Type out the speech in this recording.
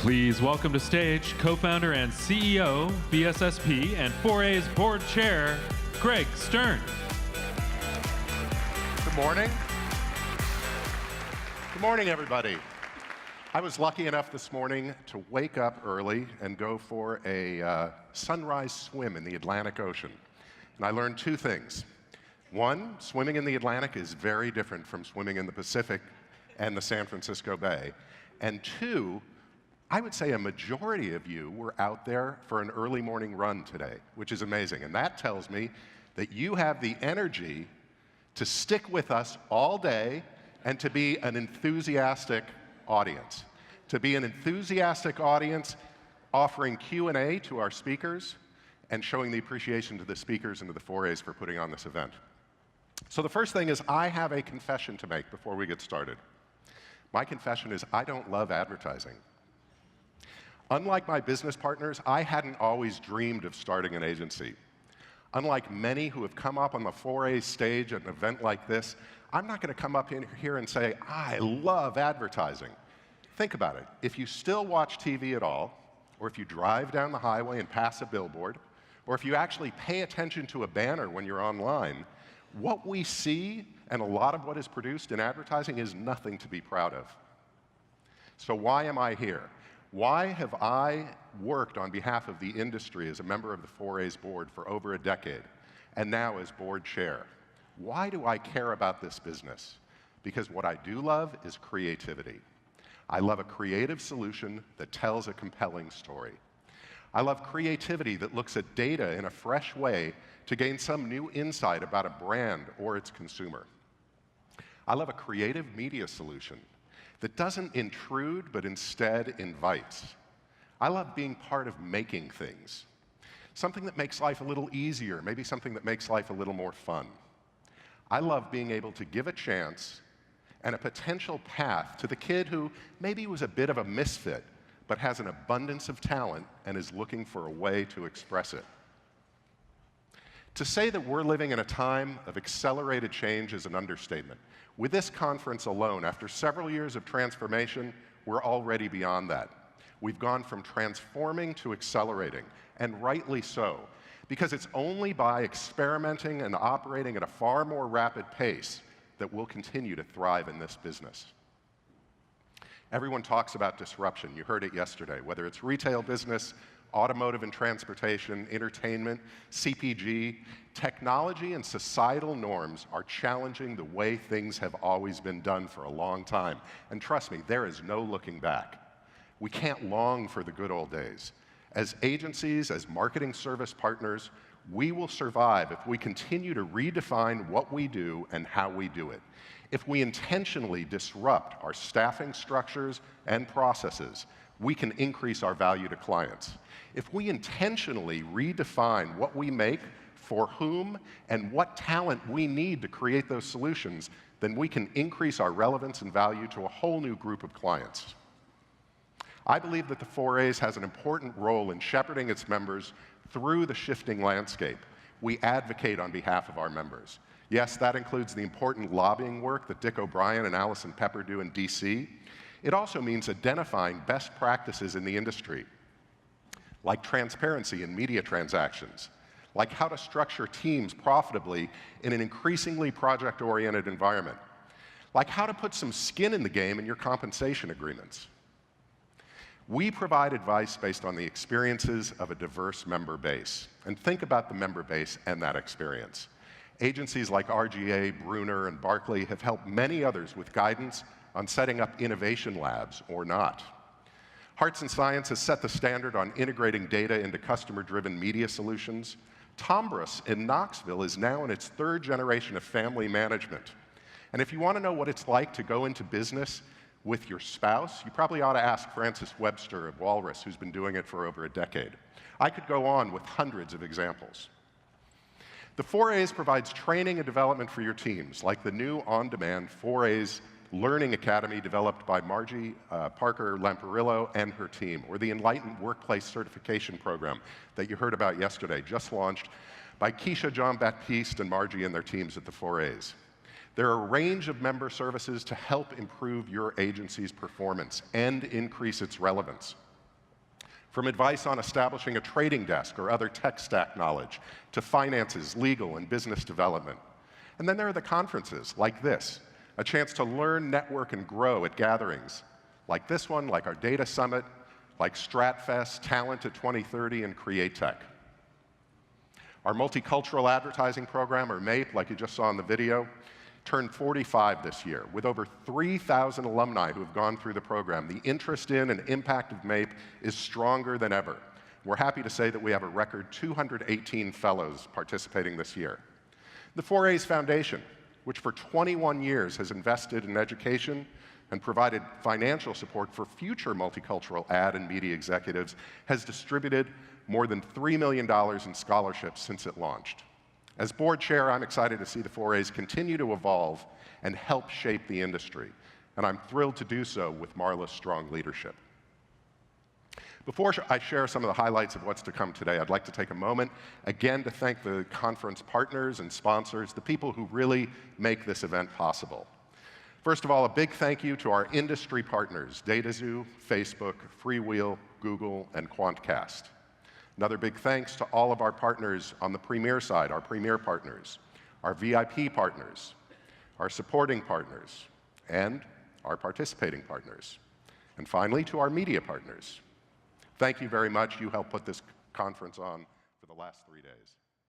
Please welcome to stage co-founder and CEO, BSSP, and 4A's board chair, Greg Stern. Good morning. Good morning, everybody. I was lucky enough this morning to wake up early and go for a sunrise swim in the Atlantic Ocean. And I learned two things. One, swimming in the Atlantic is very different from swimming in the Pacific and the San Francisco Bay. And two, I would say a majority of you were out there for an early morning run today, which is amazing. And that tells me that you have the energy to stick with us all day and to be an enthusiastic audience. To be an enthusiastic audience offering Q&A to our speakers and showing the appreciation to the speakers and to the 4As for putting on this event. So the first thing is I have a confession to make before we get started. My confession is I don't love advertising. Unlike my business partners, I hadn't always dreamed of starting an agency. Unlike many who have come up on the 4A stage at an event like this, I'm not going to come up in here and say, I love advertising. Think about it. If you still watch TV at all, or if you drive down the highway and pass a billboard, or if you actually pay attention to a banner when you're online, what we see and a lot of what is produced in advertising is nothing to be proud of. So why am I here? Why have I worked on behalf of the industry as a member of the 4A's board for over a decade, and now as board chair? Why do I care about this business? Because what I do love is creativity. I love a creative solution that tells a compelling story. I love creativity that looks at data in a fresh way to gain some new insight about a brand or its consumer. I love a creative media solution that doesn't intrude, but instead invites. I love being part of making things. Something that makes life a little easier, maybe something that makes life a little more fun. I love being able to give a chance and a potential path to the kid who maybe was a bit of a misfit, but has an abundance of talent and is looking for a way to express it. To say that we're living in a time of accelerated change is an understatement. With this conference alone, after several years of transformation, we're already beyond that. We've gone from transforming to accelerating, and rightly so, because it's only by experimenting and operating at a far more rapid pace that we'll continue to thrive in this business. Everyone talks about disruption. You heard it yesterday, whether it's retail business, automotive and transportation, entertainment, CPG, technology and societal norms are challenging the way things have always been done for a long time. And trust me, there is no looking back. We can't long for the good old days. As agencies, as marketing service partners, we will survive if we continue to redefine what we do and how we do it. If we intentionally disrupt our staffing structures and processes, we can increase our value to clients. If we intentionally redefine what we make, for whom, and what talent we need to create those solutions, then we can increase our relevance and value to a whole new group of clients. I believe that the 4A's has an important role in shepherding its members through the shifting landscape. We advocate on behalf of our members. Yes, that includes the important lobbying work that Dick O'Brien and Allison Pepper do in DC. It also means identifying best practices in the industry, like transparency in media transactions, like how to structure teams profitably in an increasingly project-oriented environment, like how to put some skin in the game in your compensation agreements. We provide advice based on the experiences of a diverse member base. And think about the member base and that experience. Agencies like RGA, Brunner, and Barclay have helped many others with guidance on setting up innovation labs or not. Hearts and Science has set the standard on integrating data into customer-driven media solutions. Tombras in Knoxville is now in its third generation of family management. And if you want to know what it's like to go into business with your spouse, you probably ought to ask Francis Webster of Walrus, who's been doing it for over a decade. I could go on with hundreds of examples. The 4A's provides training and development for your teams, like the new on-demand 4A's Learning Academy developed by Margie Parker-Lamperillo and her team, or the Enlightened Workplace Certification Program that you heard about yesterday, just launched by Keisha Jean-Baptiste and Margie and their teams at the 4A's. There are a range of member services to help improve your agency's performance and increase its relevance. From advice on establishing a trading desk or other tech stack knowledge, to finances, legal, and business development. And then there are the conferences, like this, a chance to learn, network, and grow at gatherings, like this one, like our Data Summit, like StratFest, Talent at 2030, and Create Tech. Our multicultural advertising program, or MAPE, like you just saw in the video, turned 45 this year, with over 3,000 alumni who have gone through the program. The interest in and impact of MAPE is stronger than ever. We're happy to say that we have a record 218 fellows participating this year. The 4A's Foundation, which for 21 years has invested in education and provided financial support for future multicultural ad and media executives, has distributed more than $3 million in scholarships since it launched. As board chair, I'm excited to see the 4A's continue to evolve and help shape the industry, and I'm thrilled to do so with Marla's strong leadership. Before I share some of the highlights of what's to come today, I'd like to take a moment again to thank the conference partners and sponsors, the people who really make this event possible. First of all, a big thank you to our industry partners, DataZoo, Facebook, Freewheel, Google, and Quantcast. Another big thanks to all of our partners on the Premier side, our Premier partners, our VIP partners, our supporting partners, and our participating partners. And finally, to our media partners. Thank you very much. You helped put this conference on for the last 3 days.